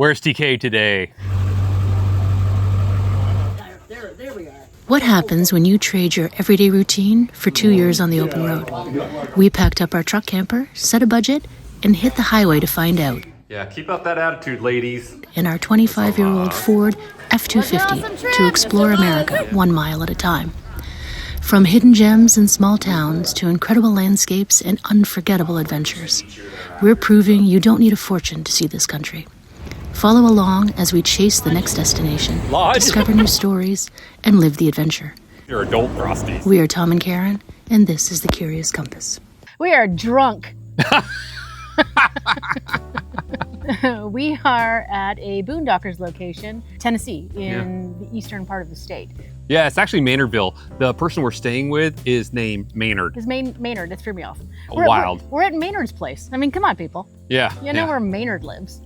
Where's TK today? There we are. What happens when you trade your everyday routine for 2 years on the open road? We packed up our truck camper, set a budget, and hit the highway to find out. Yeah, keep up that attitude, ladies. In our 25-year-old Ford F-250 to explore America 1 mile at a time. From hidden gems and small towns to incredible landscapes and unforgettable adventures, we're proving you don't need a fortune to see this country. Follow along as we chase the next destination, discover new stories, and live the adventure. You're adult frosty. We are Tom and Karen, and this is The Curious Compass. We are drunk. We are at a Boondockers location, Tennessee, in the eastern part of the state. Yeah, it's actually Maynardville. The person we're staying with is named Maynard. It's Maynard, that threw me off. Wild. We're at Maynard's place. I mean, come on, people. Yeah. You know where Maynard lives.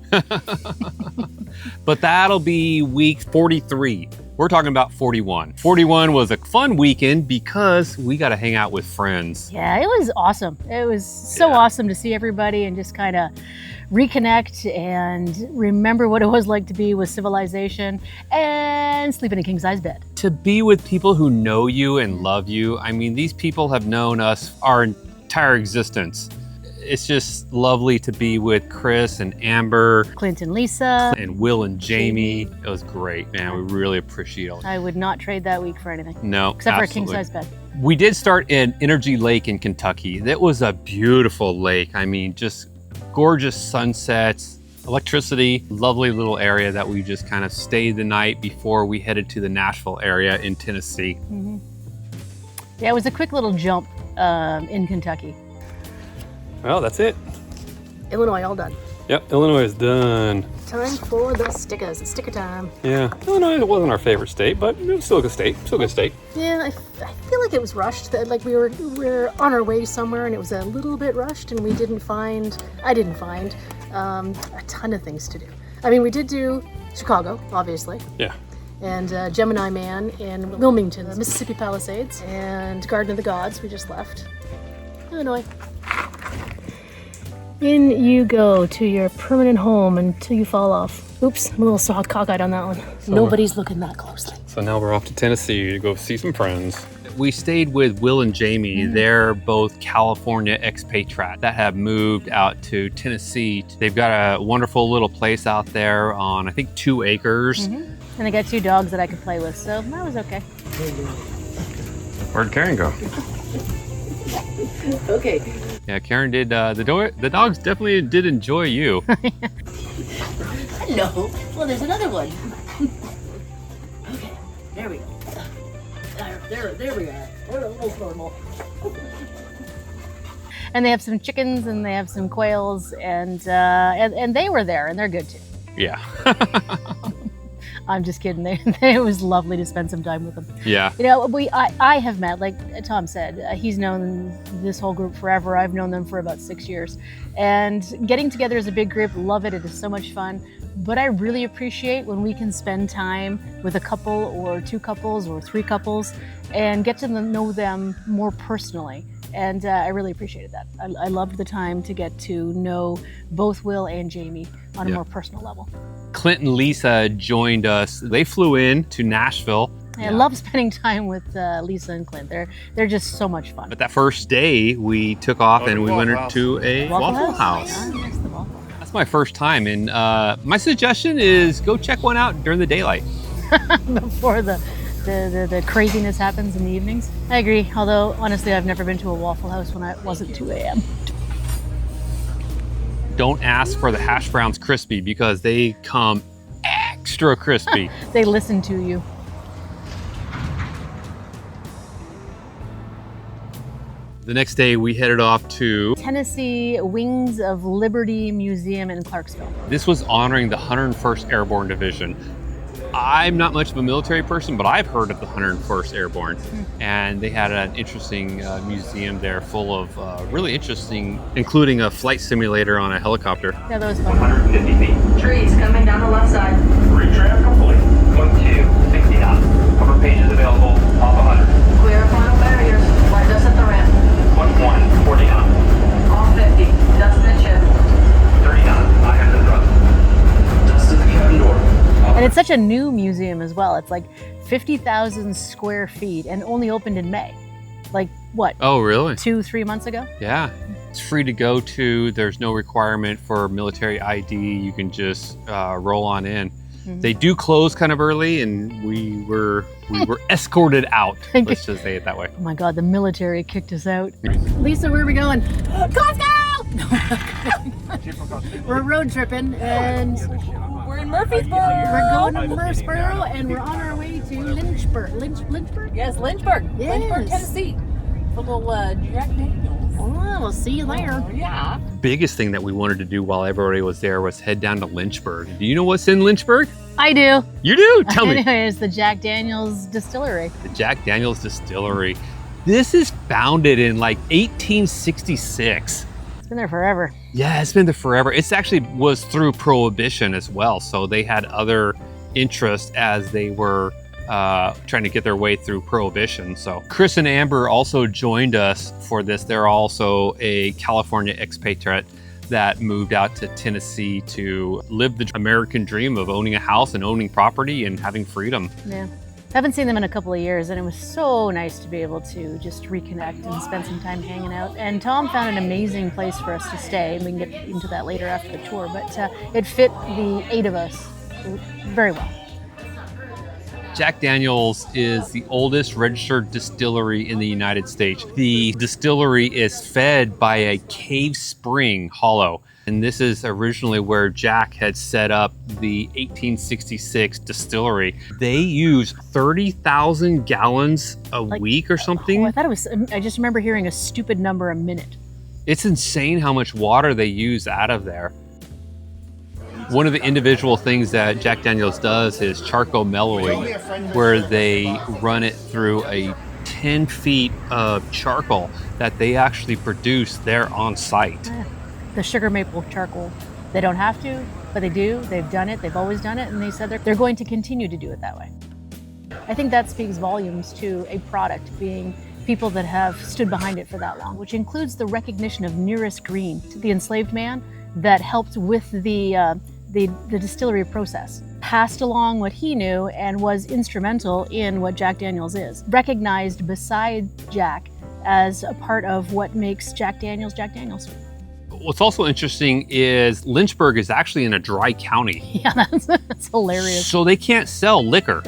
But that'll be week 43. We're talking about 41. 41 was a fun weekend because we got to hang out with friends. Yeah, it was awesome. It was so awesome to see everybody and just kind of reconnect and remember what it was like to be with civilization and sleep in a king-size bed. To be with people who know you and love you. I mean, these people have known us our entire existence. It's just lovely to be with Kris and Amber. Clint and Lisa. And Will and Jamie. It was great, man. We really appreciate it. I would not trade that week for anything. No, except absolutely. for a king-size bed. We did start in Energy Lake in Kentucky. That was a beautiful lake. I mean, just gorgeous sunsets, electricity, lovely little area that we just kind of stayed the night before we headed to the Nashville area in Tennessee. Mm-hmm. Yeah, it was a quick little jump in Kentucky. Well, that's it. Illinois, all done. Yep, Illinois is done. Time for the stickers. It's sticker time. Yeah, Illinois wasn't our favorite state, but it was still a good state. Still a good state. Yeah, I feel like it was rushed. Like we were on our way somewhere, and it was a little bit rushed, and I didn't find a ton of things to do. I mean, we did do Chicago, obviously. Yeah. And Gemini Man in Wilmington, the Mississippi Palisades, and Garden of the Gods. We just left. Illinois. In you go to your permanent home until you fall off. Oops, I'm a little cockeyed on that one. So nobody's looking that closely. So now we're off to Tennessee to go see some friends. We stayed with Will and Jamie. They're both California expatriates that have moved out to Tennessee. They've got a wonderful little place out there on, I think, 2 acres. And I got 2 dogs that I could play with, so that was okay. Where'd Karen go? Okay. Yeah, Karen did. The dogs definitely did enjoy you. No. Well, there's another one. Okay, there we go. There we are. We're almost normal. And they have some chickens and they have some quails, and they were there, and they're good too. Yeah. I'm just kidding. It was lovely to spend some time with them. Yeah. You know, I have met, like Tom said, he's known this whole group forever. I've known them for about 6 years. And getting together as a big group, love it. It is so much fun. But I really appreciate when we can spend time with a couple or 2 couples or 3 couples and get to know them more personally. And I really appreciated that. I loved the time to get to know both Will and Jamie on a more personal level. Clint and Lisa joined us. They flew in to Nashville. I love spending time with Lisa and Clint. They're just so much fun. But that first day, we took off and we went to a Waffle House. Yeah, next to the Waffle House. That's my first time, and my suggestion is go check one out during the daylight. Before the craziness happens in the evenings. I agree, although honestly I've never been to a Waffle House when it wasn't 2 a.m. Don't ask for the hash browns crispy because they come extra crispy. They listen to you. The next day we headed off to Tennessee Wings of Liberty Museum in Clarksville. This was honoring the 101st Airborne Division. I'm not much of a military person, but I've heard of the 101st Airborne. And they had an interesting museum there full of really interesting, including a flight simulator on a helicopter. Yeah, that was fun. 150 feet. Trees coming down the left side. Retram complete. Click 2, 60 knots. Cover pages available, top 100. Clear final barriers. Right dust at the ramp. Click 1, 40 knots. Off 50. Dust in the chip. 30 knots. I have the thrust. Dust in the And it's such a new museum as well. It's like 50,000 square feet and only opened in May. Like what? Oh, really? 2-3 months ago? Yeah. It's free to go to. There's no requirement for military ID. You can just roll on in. They do close kind of early, and we were escorted out. Let's just say it that way. Oh my God, the military kicked us out. Lisa, where are we going? Costco! We're road tripping, and We're in Murfreesboro. we're going to Murfreesboro, and we're on our way to Lynchburg. Lynchburg? Yes, Lynchburg. Yes. Lynchburg, Tennessee. A little Jack Daniels. Oh, we'll see you there. Yeah. Biggest thing that we wanted to do while everybody was there was head down to Lynchburg. Do you know what's in Lynchburg? I do. You do? Tell me. Anyways, the Jack Daniels Distillery. The Jack Daniels Distillery. This is founded in like 1866. It's been there forever. Yeah, it's been there forever. It's actually was through Prohibition as well. So they had other interests as they were trying to get their way through Prohibition. So Kris and Amber also joined us for this. They're also a California expatriate that moved out to Tennessee to live the American dream of owning a house and owning property and having freedom. Yeah. Haven't seen them in a couple of years, and it was so nice to be able to just reconnect and spend some time hanging out. And Tom found an amazing place for us to stay, and we can get into that later after the tour, but it fit the 8 of us very well. Jack Daniels is the oldest registered distillery in the United States. The distillery is fed by a cave spring hollow. And this is originally where Jack had set up the 1866 distillery. They use 30,000 gallons a week or something. Oh, I just remember hearing a stupid number a minute. It's insane how much water they use out of there. One of the individual things that Jack Daniels does is charcoal mellowing, where they run it through a 10 feet of charcoal that they actually produce there on site. The sugar maple charcoal. They don't have to, but they do. They've done it. They've always done it. And they said they're going to continue to do it that way. I think that speaks volumes to a product being people that have stood behind it for that long, which includes the recognition of Nearest Green, the enslaved man that helped with the distillery process, passed along what he knew and was instrumental in what Jack Daniels is. Recognized beside Jack as a part of what makes Jack Daniels Jack Daniels. What's also interesting is Lynchburg is actually in a dry county. Yeah, that's hilarious. So they can't sell liquor.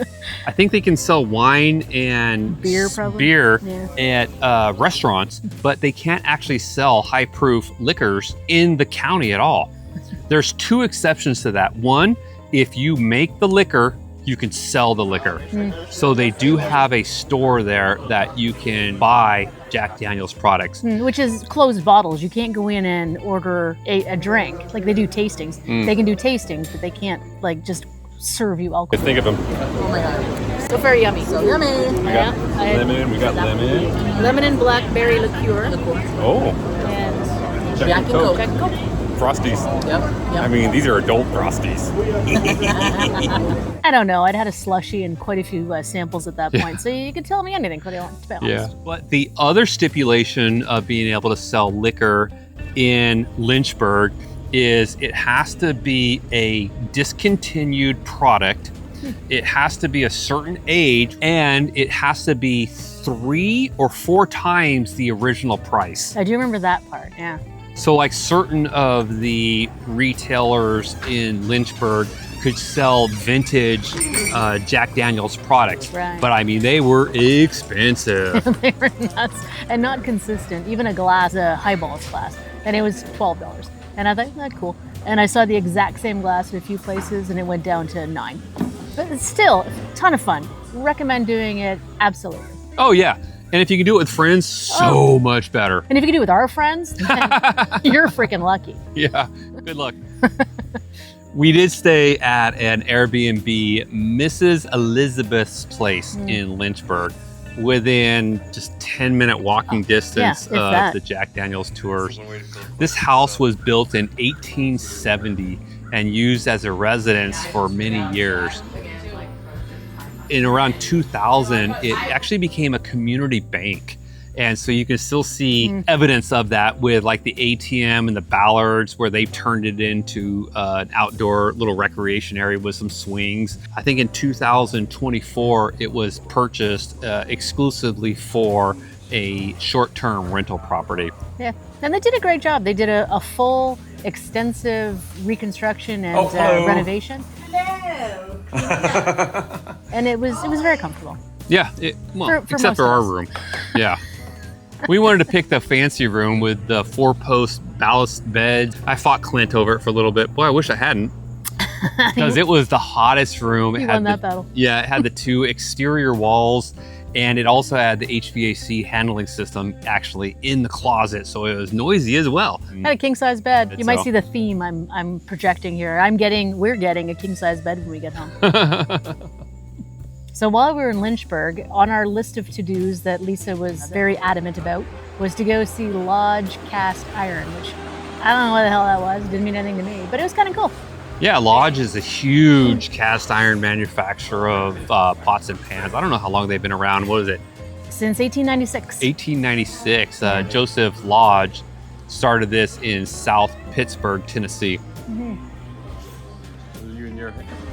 I think they can sell wine and Beer, probably. beer Yeah. at restaurants, but they can't actually sell high proof liquors in the county at all. There's 2 exceptions to that. One, if you make the liquor, you can sell the liquor. So they do have a store there that you can buy Jack Daniels products. Which is closed bottles. You can't go in and order a drink. Like they do tastings. They can do tastings, but they can't like just serve you alcohol. Think of them. Oh my God. So very yummy. So yummy. We got lemon. Lemon and blackberry liqueur. Oh, And Jack and Coke. Jack and Coke. Frosties. Yep. I mean, these are adult Frosties. I don't know. I'd had a slushie and quite a few samples at that point. So you could tell me anything, to be honest. Yeah. But the other stipulation of being able to sell liquor in Lynchburg is it has to be a discontinued product. It has to be a certain age, and it has to be 3 or 4 times the original price. I do remember that part, yeah. So like certain of the retailers in Lynchburg could sell vintage Jack Daniels products. Right. But I mean, they were expensive. They were nuts and not consistent. Even a glass, a highballs glass, and it was $12. And I thought, that's cool. And I saw the exact same glass at a few places, and it went down to $9. But it's still a ton of fun. Recommend doing it, absolutely. Oh yeah. And if you can do it with friends, so much better. And if you can do it with our friends, then you're freaking lucky. Yeah, good luck. We did stay at an Airbnb, Mrs. Elizabeth's place in Lynchburg, within just 10-minute walking distance of the Jack Daniels tours. This house was built in 1870 and used as a residence for many years. In around 2000, it actually became a community bank. And so you can still see evidence of that with like the ATM and the Ballards, where they've turned it into an outdoor little recreation area with some swings. I think in 2024, it was purchased exclusively for a short-term rental property. Yeah, and they did a great job. They did a full, extensive reconstruction and renovation. Hello. And it was very comfortable. Yeah, well, For except for most our of us. room. Yeah. We wanted to pick the fancy room with the 4-post ballast bed. I fought Clint over it for a little bit. Boy, I wish I hadn't. Because it was the hottest room. You won that battle. Yeah, it had the 2 exterior walls, and it also had the HVAC handling system actually in the closet, so it was noisy as well. Had a king size bed. You might So- see the theme I'm projecting here. We're getting a king size bed when we get home. So while we were in Lynchburg, on our list of to-dos that Lisa was very adamant about was to go see Lodge Cast Iron, which I don't know what the hell that was. It didn't mean anything to me, but it was kind of cool. Yeah, Lodge is a huge cast iron manufacturer of pots and pans. I don't know how long they've been around. What is it? Since 1896. 1896. Joseph Lodge started this in South Pittsburgh, Tennessee.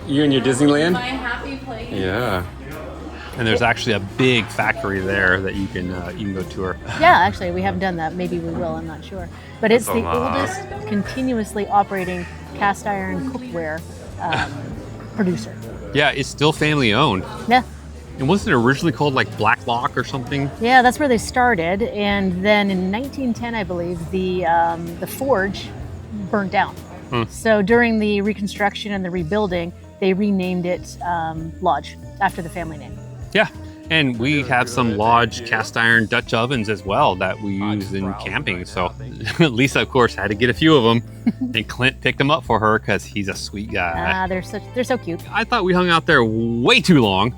You and your Disneyland? My happy place. Yeah. And there's actually a big factory there that you can go tour. Yeah, actually, we haven't done that. Maybe we will, I'm not sure. But it's the That's oldest continuously operating cast iron cookware producer. Yeah, it's still family owned. Yeah. And wasn't it originally called like Blacklock or something? Yeah, that's where they started. And then in 1910, I believe, the forge burnt down. So during the reconstruction and the rebuilding, they renamed it Lodge after the family name. Yeah. And we have some Lodge cast iron Dutch ovens as well that we use in camping. So Lisa, of course, had to get a few of them. And Clint picked them up for her because he's a sweet guy. They're so cute. I thought we hung out there way too long.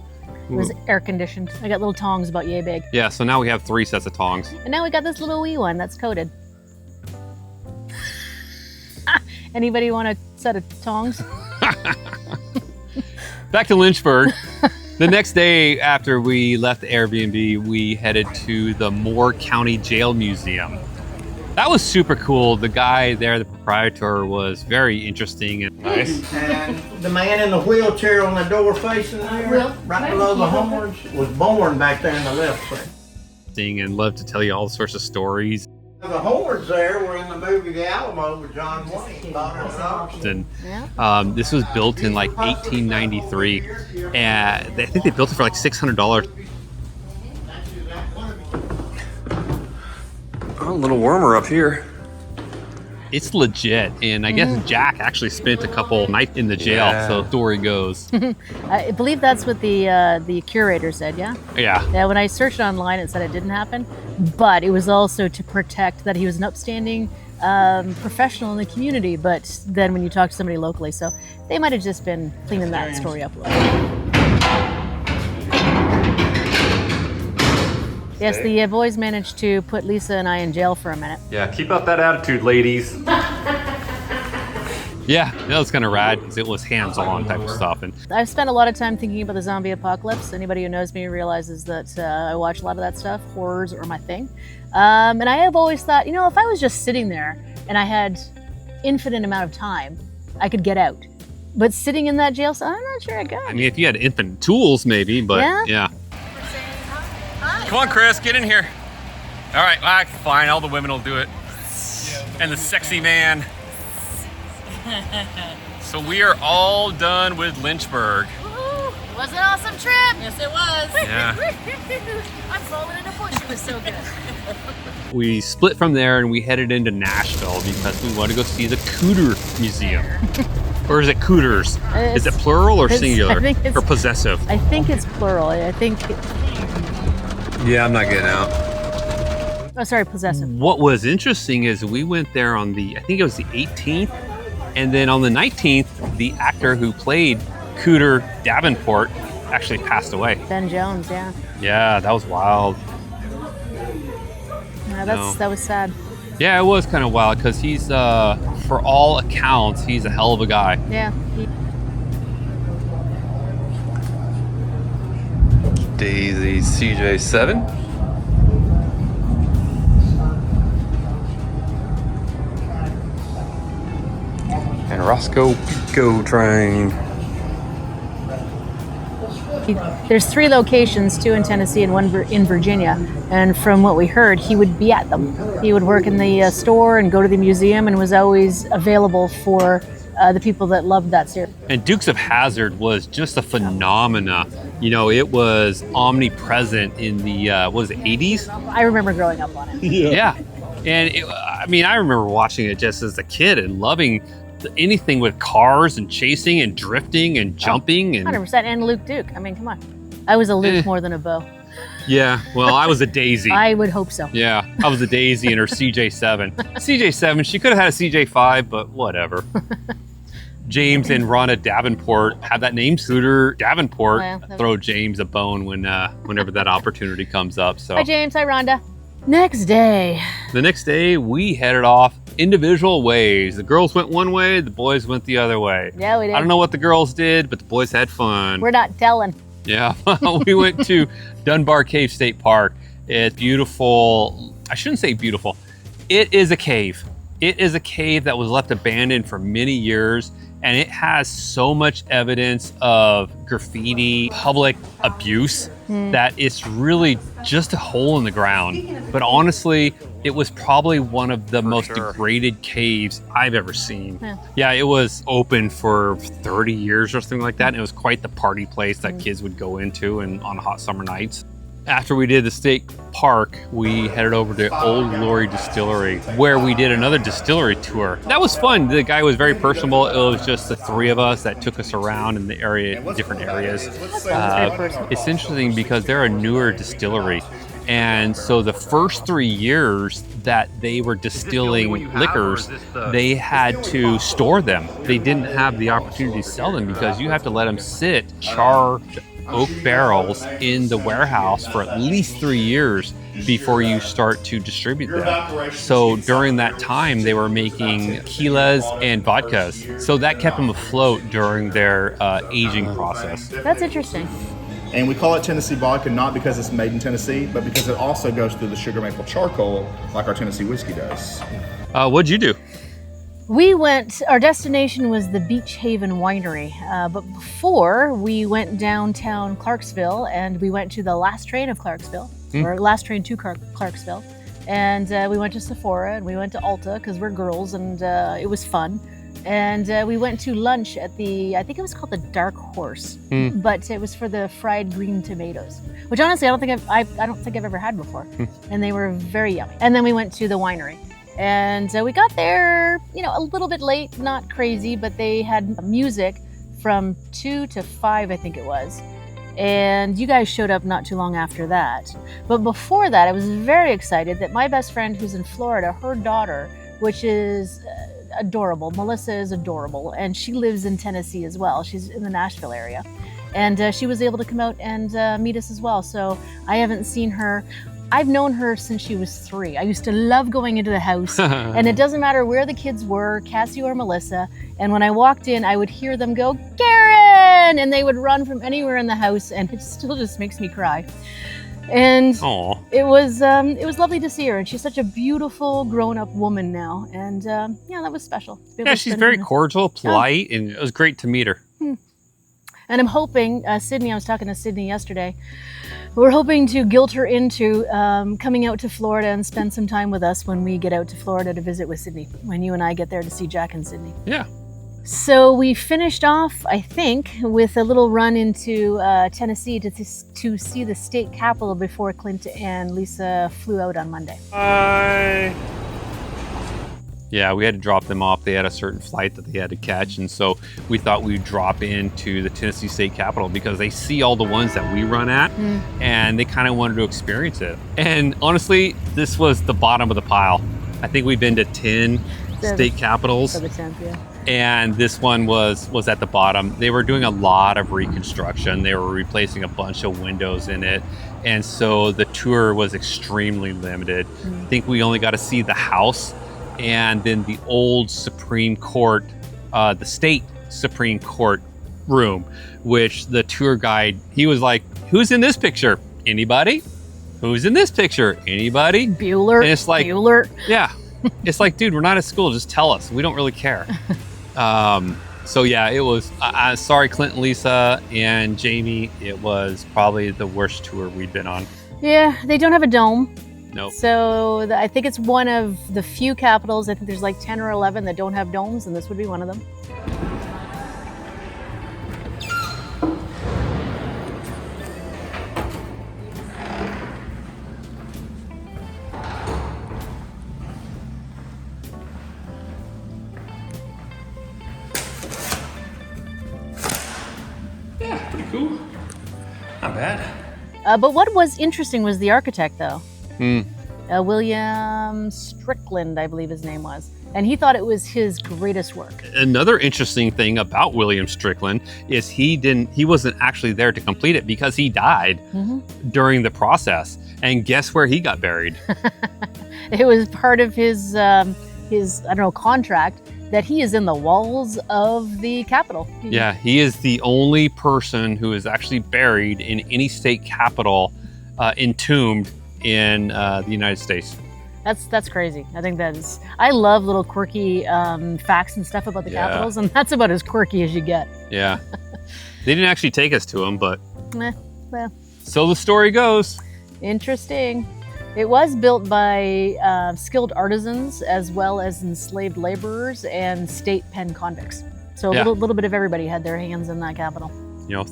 It was air conditioned. I got little tongs about yay big. Yeah, so now we have 3 sets of tongs. And now we got this little wee one that's coated. Anybody want a set of tongs? Back to Lynchburg. The next day after we left the Airbnb, we headed to the Moore County Jail Museum. That was super cool. The guy there, the proprietor, was very interesting and nice. And the man in the wheelchair on the door facing there, right below the horns, was born back there in the left side. And loved to tell you all sorts of stories. The horns there were in the movie The Alamo with John Wayne. And this was built in like 1893, and I think they built it for like $600. Oh, a little warmer up here. It's legit, and I guess Jack actually spent a couple nights in the jail. Yeah. So the story goes. I believe that's what the curator said, yeah? Yeah. Yeah, when I searched online, it said it didn't happen, but it was also to protect that he was an upstanding professional in the community, but then when you talk to somebody locally, so they might have just been cleaning that story up a little. Yes, the boys managed to put Lisa and I in jail for a minute. Yeah, keep up that attitude, ladies. Yeah, that was kind of rad because it was hands-on type of stuff. And I've spent a lot of time thinking about the zombie apocalypse. Anybody who knows me realizes that I watch a lot of that stuff. Horrors are my thing. And I have always thought, if I was just sitting there and I had infinite amount of time, I could get out. But sitting in that jail cell, I'm not sure I could. I mean, if you had infinite tools, maybe, but yeah. Come on, Kris, get in here. All right, fine. All the women will do it. And the sexy man. So we are all done with Lynchburg. Woo-hoo. It was an awesome trip. Yes, it was. Yeah. I'm falling in a bush. It was so good. We split from there and we headed into Nashville because we wanted to go see the Cooter Museum. Or is it Cooters? Is it plural or singular? I think it's, or possessive? I think it's plural. I think. Yeah, I'm not getting out. Oh, sorry, possessive. What was interesting is we went there on I think it was the 18th, and then on the 19th, the actor who played Cooter Davenport actually passed away. Ben Jones, yeah. Yeah, that was wild. Yeah, that was sad. Yeah, it was kind of wild because he's, for all accounts, he's a hell of a guy. Yeah. Daisy CJ7. Roscoe Pico train. There's 3 locations, 2 in Tennessee and 1 in Virginia. And from what we heard, he would be at them. He would work in the store and go to the museum and was always available for the people that loved that series. And Dukes of Hazzard was just a phenomena. You know, it was omnipresent in the, what was it, 80s? I remember growing up on it. Yeah. And I remember watching it just as a kid and loving anything with cars and chasing and drifting and jumping. And 100%. And Luke Duke. I mean, come on. I was a Luke more than a Bo. Yeah, well, I was a Daisy. I would hope so. Yeah, I was a Daisy in her CJ7. CJ7, she could have had a CJ5, but whatever. James and Rhonda Davenport have that name, Cooter Davenport. Well, throw James a bone whenever that opportunity comes up. So Hi, James. Hi, Rhonda. Next day. The next day, we headed off individual ways. The girls went one way, the boys went the other way. Yeah, we did. I don't know what the girls did, but the boys had fun. We're not telling. Yeah, we went to Dunbar Cave State Park. It's beautiful. I shouldn't say beautiful. It is a cave. It is a cave that was left abandoned for many years, and it has so much evidence of graffiti, public abuse, that it's really just a hole in the ground. But honestly, it was probably one of the most degraded caves I've ever seen. Yeah, it was open for 30 years or something like that, and it was quite the party place that kids would go into and on hot summer nights. After we did the state park, we headed over to Old Glory Distillery, where we did another distillery tour. That was fun. The guy was very personable. It was just the 3 of us that took us around in the area, different areas. It's interesting because they're a newer distillery. And so the first 3 years that they were distilling liquors, they had to store them. They didn't have the opportunity to sell them because you have to let them sit charred oak barrels in the warehouse for at least 3 years before you start to distribute them. So during that time, they were making tequilas and vodkas. So that kept them afloat during their aging process. That's interesting. And we call it Tennessee vodka not because it's made in Tennessee, but because it also goes through the sugar maple charcoal like our Tennessee whiskey does. What'd you do? Our destination was the Beach Haven Winery, but before we went downtown Clarksville and we went to the last train of Clarksville, or last train to Clarksville, and we went to Sephora and we went to Ulta because we're girls and it was fun. And we went to lunch at I think it was called the Dark Horse, but it was for the fried green tomatoes, which honestly I don't think I've ever had before, and they were very yummy. And then we went to the winery. And we got there, a little bit late, not crazy, but they had music from 2 to 5, I think it was. And you guys showed up not too long after that. But before that, I was very excited that my best friend who's in Florida, her daughter, which is adorable, Melissa is adorable, and she lives in Tennessee as well. She's in the Nashville area. And she was able to come out and meet us as well. So I haven't seen her. I've known her since she was 3. I used to love going into the house, and it doesn't matter where the kids were, Cassie or Melissa, and when I walked in, I would hear them go, "Karen!" and they would run from anywhere in the house, and it still just makes me cry. And it was lovely to see her, and she's such a beautiful grown-up woman now, and that was special. Yeah, she's very cordial, polite, and it was great to meet her. And I'm hoping, Sydney, I was talking to Sydney yesterday, we're hoping to guilt her into coming out to Florida and spend some time with us when we get out to Florida to visit with Sydney, when you and I get there to see Jack and Sydney. Yeah. So we finished off, I think, with a little run into Tennessee to see the state capitol before Clint and Lisa flew out on Monday. Bye. Yeah, we had to drop them off. They had a certain flight that they had to catch, and so we thought we'd drop into the Tennessee State Capitol because they see all the ones that we run at, and they kind of wanted to experience it. And honestly, this was the bottom of the pile. I think we've been to 10 state capitals, So the 10th, yeah. and this one was at the bottom. They were doing a lot of reconstruction. They were replacing a bunch of windows in it, and so the tour was extremely limited. I think we only got to see the house, and then the old Supreme Court, the state Supreme Court room, which the tour guide, he was like, "Who's in this picture? Anybody? Who's in this picture? Anybody?" Bueller. And it's like, Bueller. yeah. It's like, dude, we're not at school. Just tell us. We don't really care. So yeah, it was. Sorry, Clint and Lisa and Jamie. It was probably the worst tour we'd been on. Yeah, they don't have a dome. Nope. So I think it's one of the few capitals. I think there's like 10 or 11 that don't have domes, and this would be one of them. Yeah, pretty cool. Not bad. But what was interesting was the architect, though. Hmm. William Strickland, I believe his name was. And he thought it was his greatest work. Another interesting thing about William Strickland is he wasn't actually there to complete it because he died during the process. And guess where he got buried? It was part of his I don't know, contract that he is in the walls of the Capitol. Yeah, he is the only person who is actually buried in any state capital, entombed in the United States. That's crazy. I think that is. I love little quirky facts and stuff about the capitals, and that's about as quirky as you get. Yeah, they didn't actually take us to him, but Well, so the story goes. interesting. It was built by skilled artisans as well as enslaved laborers and state pen convicts. So a little bit of everybody had their hands in that Capitol.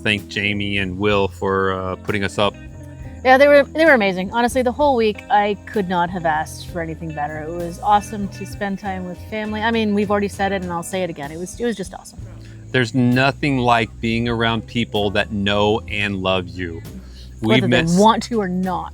Thank Jamie and Will for putting us up. Yeah, they were amazing. Honestly, the whole week I could not have asked for anything better. It was awesome to spend time with family. I mean, we've already said it, and I'll say it again. It was just awesome. There's nothing like being around people that know and love you. Whether they want to or not.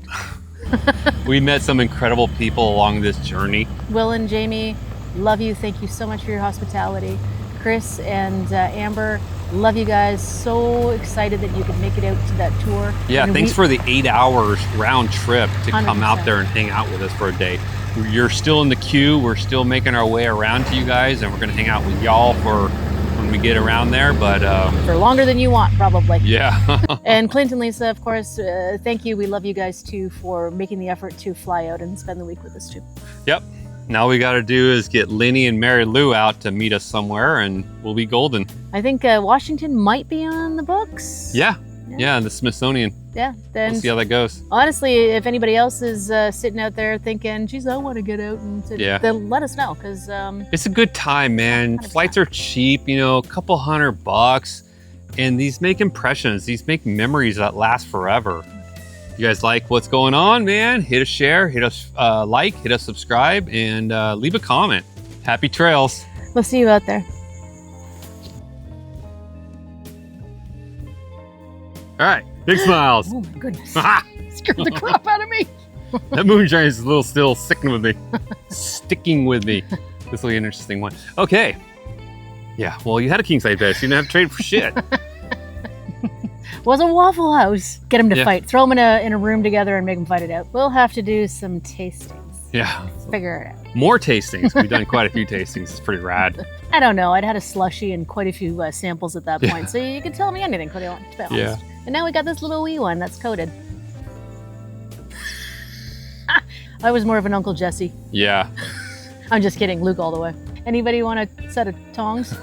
We met some incredible people along this journey. Will and Jamie, love you. Thank you so much for your hospitality. Kris and Amber, love you guys. So excited that you could make it out to that tour. Yeah, And thanks for the 8 hours round trip to come 100%. out there and hang out with us for a day. You're still in the queue. We're still making our way around to you guys, and we're going to hang out with y'all for when we get around there. But for longer than you want, probably. yeah. And Clint and Lisa, of course, thank you. We love you guys too for making the effort to fly out and spend the week with us too. Yep. Now we got to do is get Lenny and Mary Lou out to meet us somewhere, and we'll be golden. I think Washington might be on the books. Yeah, the Smithsonian. Yeah. Then We'll see how that goes. honestly, if anybody else is sitting out there thinking, geez, I want to get out, and then let us know, because It's a good time, man. 100%. Flights are cheap, a couple $100, and these make impressions. These make memories that last forever. You guys like what's going on, man? Hit us share, hit us like, hit us subscribe, and leave a comment. Happy trails. we'll see you out there. All right, big smiles. Oh my goodness. Ha! Scared the crap out of me. That moonshine is a little still sticking with me. This will be an interesting one. Okay. Yeah, well, you had a king size bed, so you didn't have to trade for shit. Was a Waffle House. Get them to Yeah. fight. Throw them in a room together and make them fight it out. We'll have to do some tastings. Yeah. Figure it out. More tastings. We've done quite a few tastings. It's pretty rad. I don't know. I'd had a slushie and quite a few samples at that point. So you could tell me anything, to be honest. Yeah. And now we got this little wee one that's coated. I was more of an Uncle Jesse. Yeah. I'm just kidding. Luke all the way. Anybody want a set of tongs?